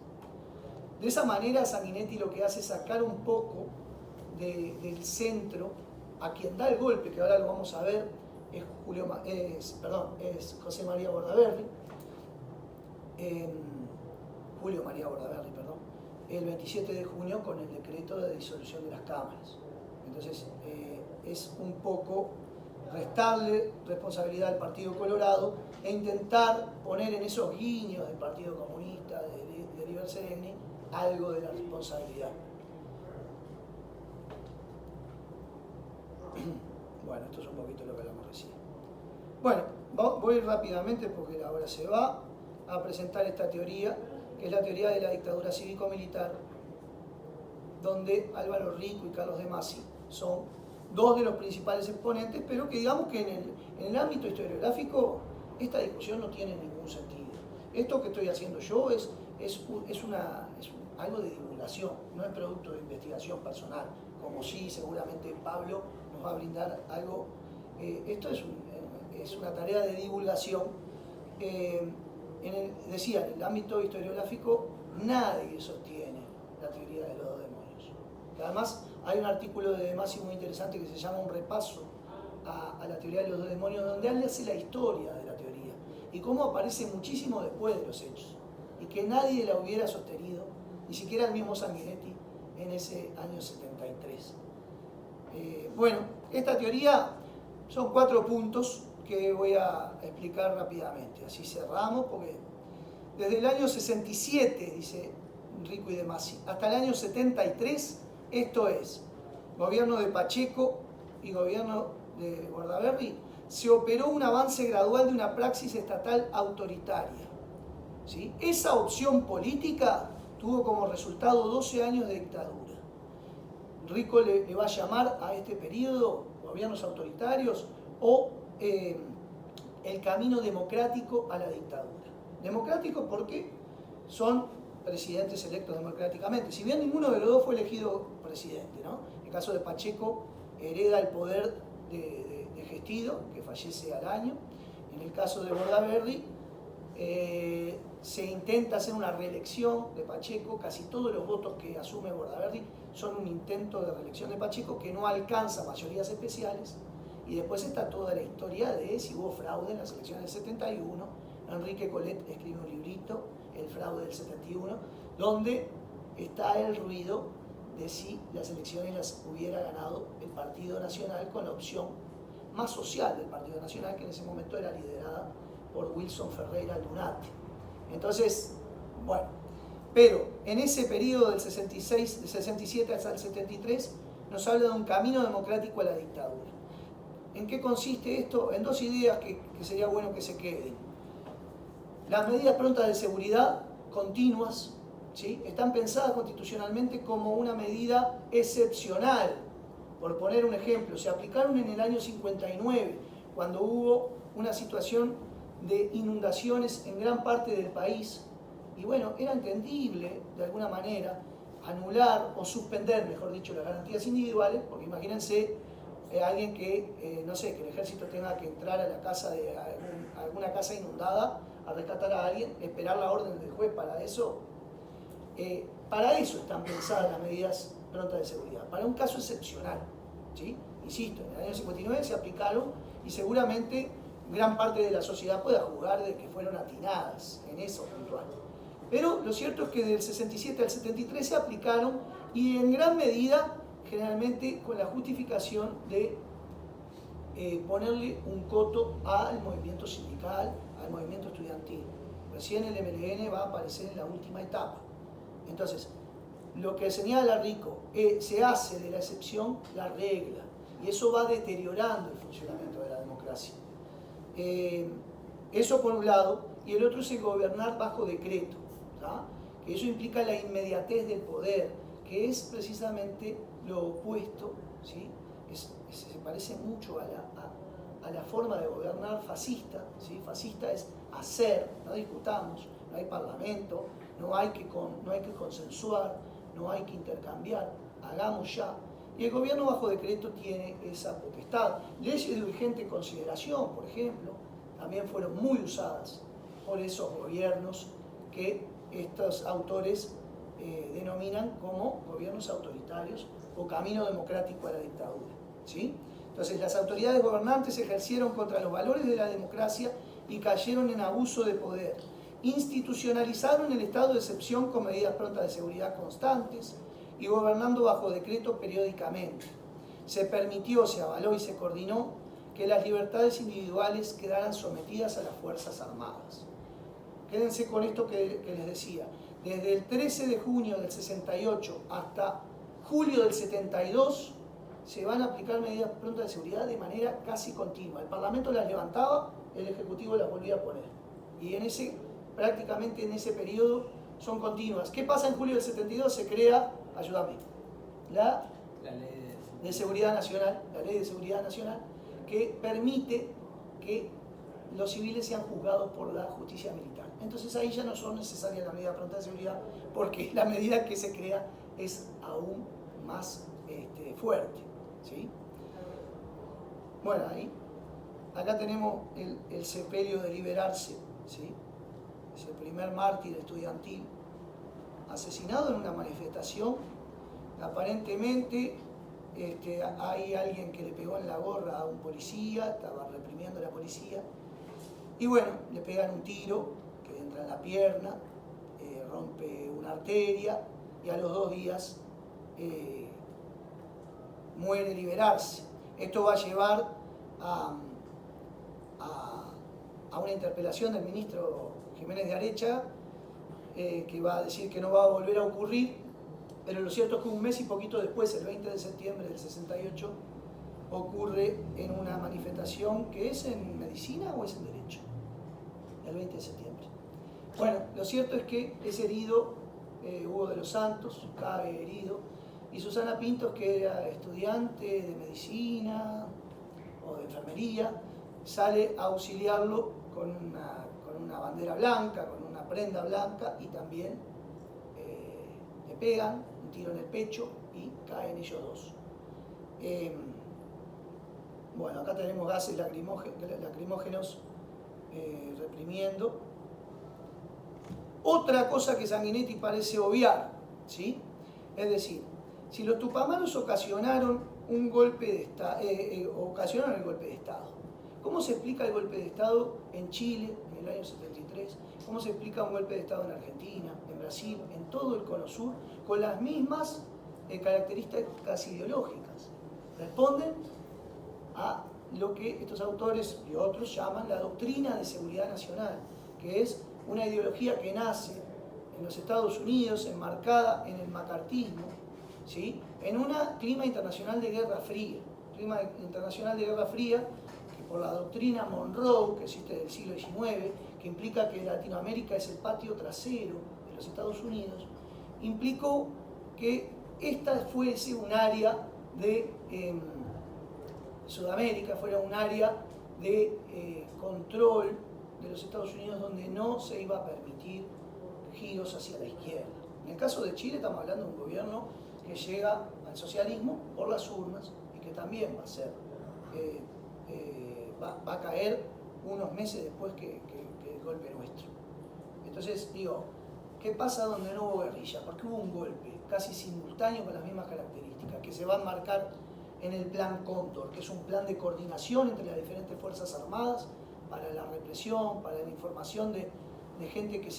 De esa manera Sanguinetti lo que hace es sacar un poco del centro a quien da el golpe, que ahora lo vamos a ver, es José María Bordaberry, Julio María Bordaberry, perdón, el 27 de junio con el decreto de disolución de las cámaras. Entonces es un poco restarle responsabilidad al Partido Colorado e intentar poner en esos guiños del Partido Comunista, de Liber Seregni, algo de la responsabilidad. Bueno, esto es un poquito lo que hablamos recién. Bueno, voy rápidamente porque la hora se va a presentar esta teoría, que es la teoría de la dictadura cívico-militar, donde Álvaro Rico y Carlos de Masi son dos de los principales exponentes, pero que digamos que en el ámbito historiográfico esta discusión no tiene ningún sentido. Esto que estoy haciendo yo es algo de divulgación, no es producto de investigación personal, como sí seguramente Pablo nos va a brindar algo. Esto es una tarea de divulgación. Decía, en el ámbito historiográfico nadie sostiene la teoría de los dos demonios. Además, hay un artículo de De Masi muy interesante que se llama Un repaso a la teoría de los dos demonios, donde él hace la historia de la teoría y cómo aparece muchísimo después de los hechos y que nadie la hubiera sostenido, ni siquiera el mismo Sanguinetti en ese año 73. Bueno, esta teoría son 4 puntos que voy a explicar rápidamente, así cerramos, porque desde el año 67, dice Rico y De Masi, hasta el año 73, esto es, gobierno de Pacheco y gobierno de Bordaberry, se operó un avance gradual de una praxis estatal autoritaria. ¿Sí? Esa opción política tuvo como resultado 12 años de dictadura. Rico le va a llamar a este periodo gobiernos autoritarios o el camino democrático a la dictadura. Democrático porque son presidentes electos democráticamente, si bien ninguno de los dos fue elegido presidente, ¿no? En el caso de Pacheco hereda el poder de Gestido, que fallece al año. En el caso de Bordaberry se intenta hacer una reelección de Pacheco, casi todos los votos que asume Bordaberry son un intento de reelección de Pacheco que no alcanza mayorías especiales, y después está toda la historia de si hubo fraude en las elecciones del 71. Enrique Colet escribe un librito, El fraude del 71, donde está el ruido de si las elecciones las hubiera ganado el Partido Nacional con la opción más social del Partido Nacional, que en ese momento era liderada por Wilson Ferreira Lunate. Entonces, bueno, pero en ese periodo del 67 hasta el 73 nos habla de un camino democrático a la dictadura. ¿En qué consiste esto? En 2 ideas que sería bueno que se queden. Las medidas prontas de seguridad continuas, ¿sí?, están pensadas constitucionalmente como una medida excepcional. Por poner un ejemplo, se aplicaron en el año 59, cuando hubo una situación de inundaciones en gran parte del país, y bueno, era entendible de alguna manera anular o suspender, mejor dicho, las garantías individuales, porque imagínense alguien que, no sé, que el ejército tenga que entrar a la casa de alguna casa inundada a rescatar a alguien, esperar la orden del juez para eso. Para eso están pensadas las medidas prontas de seguridad, para un caso excepcional, ¿sí? Insisto, en el año 59 se aplicaron y seguramente gran parte de la sociedad pueda juzgar de que fueron atinadas en eso puntual. Pero lo cierto es que del 67 al 73 se aplicaron y en gran medida, generalmente con la justificación de ponerle un coto al movimiento sindical, al movimiento estudiantil. Recién el MLN va a aparecer en la última etapa. Entonces, lo que señala Rico, se hace de la excepción la regla, y eso va deteriorando el funcionamiento de la democracia. Eso por un lado, y el otro es el gobernar bajo decreto, ¿tá? Que eso implica la inmediatez del poder, que es precisamente lo opuesto, ¿sí? Se parece mucho a la forma de gobernar fascista, ¿sí? Fascista es hacer, no discutamos, no hay parlamento, no hay que consensuar, no hay que intercambiar, hagamos ya. Y el gobierno bajo decreto tiene esa potestad. Leyes de urgente consideración, por ejemplo, también fueron muy usadas por esos gobiernos que estos autores denominan como gobiernos autoritarios o camino democrático a la dictadura, ¿sí? Entonces, las autoridades gobernantes ejercieron contra los valores de la democracia y cayeron en abuso de poder. Institucionalizaron el estado de excepción con medidas prontas de seguridad constantes y gobernando bajo decreto periódicamente. Se permitió, se avaló y se coordinó que las libertades individuales quedaran sometidas a las Fuerzas Armadas. Quédense con esto que les decía. Desde el 13 de junio del 68 hasta julio del 72 se van a aplicar medidas prontas de seguridad de manera casi continua. El Parlamento las levantaba, el Ejecutivo las volvía a poner. Y prácticamente en ese periodo son continuas. ¿Qué pasa en julio del 72? Se crea, ayúdame, la Ley de Seguridad Nacional, la Ley de Seguridad Nacional, que permite que los civiles sean juzgados por la justicia militar. Entonces ahí ya no son necesarias las medidas prontas de seguridad, porque la medida que se crea es aún más fuerte, ¿sí? Bueno, ahí, acá tenemos el sepelio de Liberarse, ¿sí? Es el primer mártir estudiantil asesinado en una manifestación. Aparentemente hay alguien que le pegó en la gorra a un policía, estaba reprimiendo a la policía, y bueno, le pegan un tiro que entra en la pierna, rompe una arteria, y a los 2 días muere Liberarse. Esto va a llevar a una interpelación del ministro Jiménez de Arecha, que va a decir que no va a volver a ocurrir, pero lo cierto es que un mes y poquito después, el 20 de septiembre del 68, ocurre en una manifestación que es en medicina o es en derecho, el 20 de septiembre. Bueno, lo cierto es que es herido Hugo de los Santos, cae herido, y Susana Pintos, que era estudiante de medicina o de enfermería, sale a auxiliarlo con una bandera blanca, con una prenda blanca, y también le pegan un tiro en el pecho y caen ellos dos. Bueno, acá tenemos gases lacrimógenos reprimiendo. Otra cosa que Sanguinetti parece obviar, ¿sí? Es decir, si los tupamaros ocasionaron el golpe de Estado, ¿cómo se explica el golpe de Estado en Chile en el año 73? ¿Cómo se explica un golpe de Estado en Argentina, en Brasil, en todo el Cono Sur, con las mismas características ideológicas? Responden a lo que estos autores y otros llaman la doctrina de seguridad nacional, que es una ideología que nace en los Estados Unidos, enmarcada en el macartismo, ¿sí? En un clima internacional de Guerra Fría, que por la doctrina Monroe, que existe del siglo XIX, que implica que Latinoamérica es el patio trasero de los Estados Unidos, implicó que esta fuese un área de Sudamérica, fuera un área de control de los Estados Unidos, donde no se iba a permitir giros hacia la izquierda. En el caso de Chile estamos hablando de un gobierno que llega al socialismo por las urnas y que también va a ser, va a caer unos meses después que el golpe nuestro. Entonces digo, ¿qué pasa donde no hubo guerrilla? Porque hubo un golpe casi simultáneo con las mismas características, que se va a enmarcar en el Plan Cóndor, que es un plan de coordinación entre las diferentes Fuerzas Armadas para la represión, para la información de gente que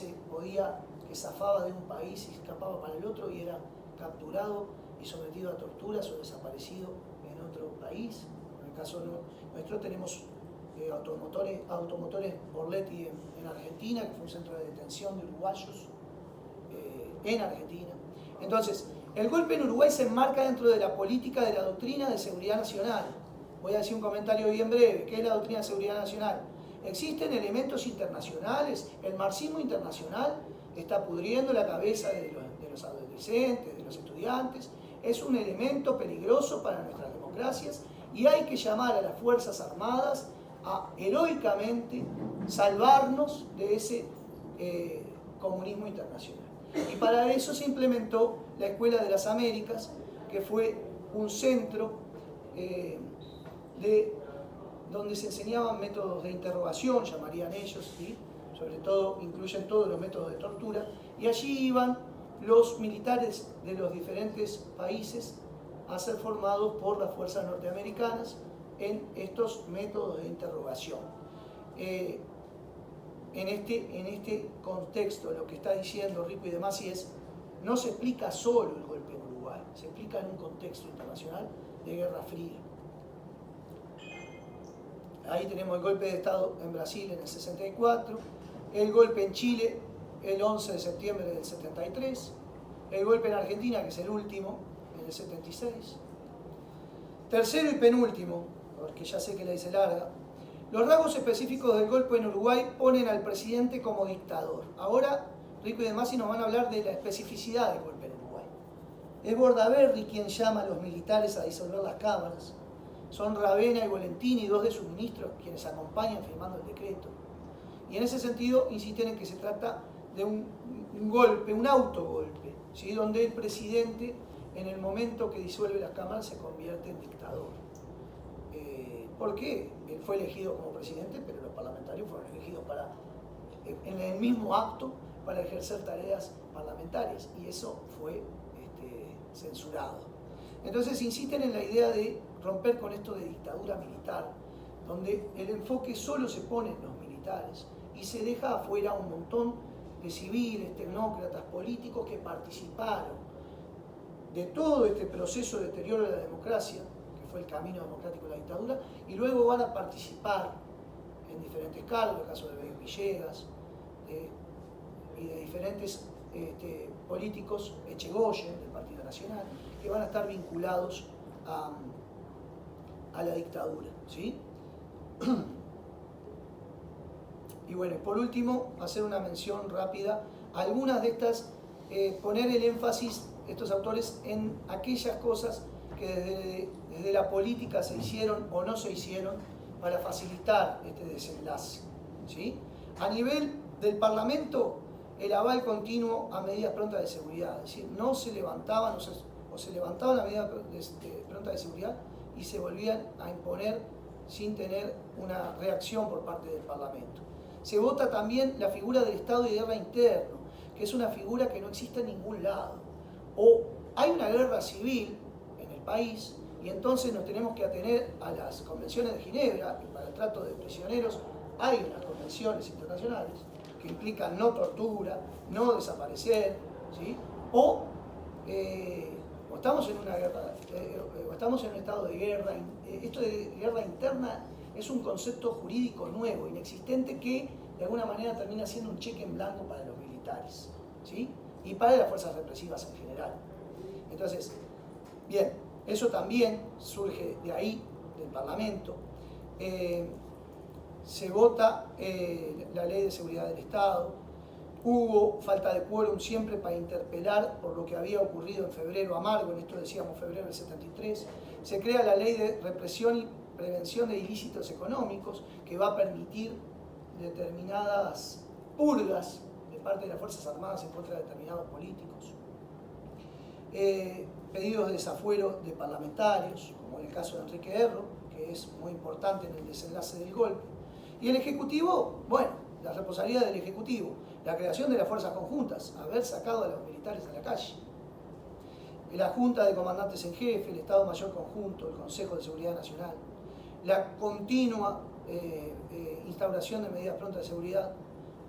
zafaba de un país y escapaba para el otro y era capturado y sometido a torturas o desaparecido en otro país. En el caso nuestro tenemos automotores Borletti en Argentina, que fue un centro de detención de uruguayos en Argentina. Entonces, el golpe en Uruguay se enmarca dentro de la política de la doctrina de seguridad nacional. Voy a decir un comentario bien breve. ¿Qué es la doctrina de seguridad nacional? Existen elementos internacionales. El marxismo internacional está pudriendo la cabeza de los adolescentes, de los estudiantes. Es un elemento peligroso para nuestras democracias y hay que llamar a las Fuerzas Armadas a heroicamente salvarnos de ese comunismo internacional. Y para eso se implementó la Escuela de las Américas, que fue un centro donde se enseñaban métodos de interrogación, llamarían ellos, ¿sí? Sobre todo incluyen todos los métodos de tortura, y allí iban los militares de los diferentes países a ser formados por las fuerzas norteamericanas en estos métodos de interrogación. En este contexto, lo que está diciendo Rico y demás es, no se explica solo el golpe en Uruguay, se explica en un contexto internacional de Guerra Fría. Ahí tenemos el golpe de Estado en Brasil en el 64, el golpe en Chile el 11 de septiembre del 73, el golpe en Argentina, que es el último, en el 76. Tercero y penúltimo, porque ya sé que la hice larga, los rasgos específicos del golpe en Uruguay ponen al presidente como dictador. Ahora, Rico y De Masi nos van a hablar de la especificidad del golpe en Uruguay. Es Bordaberry quien llama a los militares a disolver las cámaras. son Ravena y Volentini, dos de sus ministros, quienes acompañan firmando el decreto. Y en ese sentido insisten en que se trata de un golpe, un autogolpe, ¿sí? Donde el presidente, en el momento que disuelve las cámaras, se convierte en dictador. ¿Por qué? Él fue elegido como presidente, pero los parlamentarios fueron elegidos en el mismo acto para ejercer tareas parlamentarias, y eso fue censurado. Entonces insisten en la idea de romper con esto de dictadura militar, donde el enfoque solo se pone en los militares y se deja afuera un montón de civiles, tecnócratas, políticos que participaron de todo este proceso de deterioro de la democracia, que fue el camino democrático de la dictadura, y luego van a participar en diferentes cargos, el caso de Beyo Villegas, y de diferentes políticos, Echegoyen, del Partido Nacional, que van a estar vinculados a la dictadura, ¿sí? Y bueno, por último, hacer una mención rápida, algunas de estas, poner el énfasis, estos autores, en aquellas cosas que desde la política se hicieron o no se hicieron para facilitar este desenlace, ¿sí? A nivel del Parlamento, el aval continuo a medidas prontas de seguridad, es decir, no se levantaban o se levantaban las medidas prontas de seguridad y se volvían a imponer sin tener una reacción por parte del Parlamento. Se vota también la figura del estado de guerra interno, que es una figura que no existe en ningún lado. O hay una guerra civil en el país y entonces nos tenemos que atener a las convenciones de Ginebra, y para el trato de prisioneros hay unas convenciones internacionales que implican no tortura, no desaparecer, ¿sí? O estamos en una guerra, o estamos en un estado de guerra. Esto de guerra interna es un concepto jurídico nuevo, inexistente, que de alguna manera termina siendo un cheque en blanco para los militares, ¿sí? Y para las fuerzas represivas en general. Entonces, bien, eso también surge de ahí, del Parlamento. Se vota la Ley de Seguridad del Estado. Hubo falta de quórum siempre para interpelar por lo que había ocurrido en febrero amargo, en esto decíamos febrero del 73. Se crea la Ley de Represión y Prevención de Ilícitos Económicos, que va a permitir determinadas purgas de parte de las Fuerzas Armadas en contra de determinados políticos. Pedidos de desafuero de parlamentarios, como en el caso de Enrique Erro, que es muy importante en el desenlace del golpe. Y el Ejecutivo, bueno, la responsabilidad del Ejecutivo, la creación de las fuerzas conjuntas, haber sacado a los militares a la calle, la Junta de Comandantes en Jefe, el Estado Mayor Conjunto, el Consejo de Seguridad Nacional, la continua instauración de medidas prontas de seguridad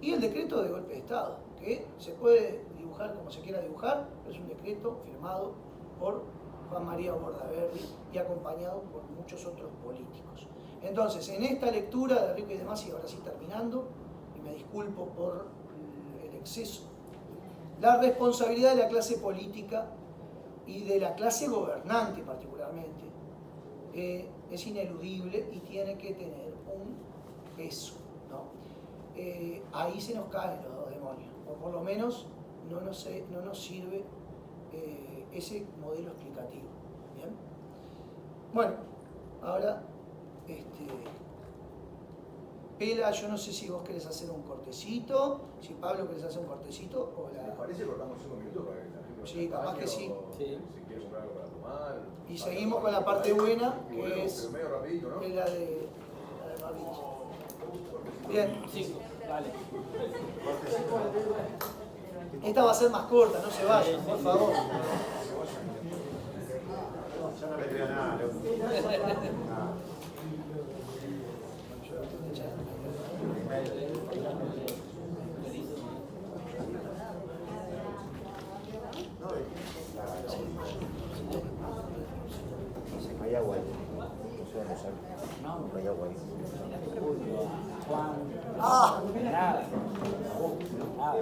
y el decreto de golpe de Estado, que se puede dibujar como se quiera dibujar, pero es un decreto firmado por Juan María Bordaberry y acompañado por muchos otros políticos. Entonces, en esta lectura de Rico y demás, y ahora sí terminando, y me disculpo por el exceso, la responsabilidad de la clase política y de la clase gobernante particularmente es ineludible y tiene que tener un peso, ¿no? Ahí se nos caen los dos demonios, o por lo menos no nos sirve ese modelo explicativo. ¿Bien? Bueno, ahora Pela, yo no sé si vos querés hacer un cortecito, si Pablo querés hacer un cortecito o la... ¿Les parece que cortamos 5 minutos para que la gente Sí, capaz que sí. Si quiere comprar algo para tomar. Y seguimos con la parte buena, que bueno, es medio rapidito, ¿no? la de Babich. Bien. 5, dale. Esta va a ser más corta, no se vayan, por favor. Yo no le creo nada, loco. No hay agua ahí. No hay agua ahí. Juan. Ah. Nada. Nada.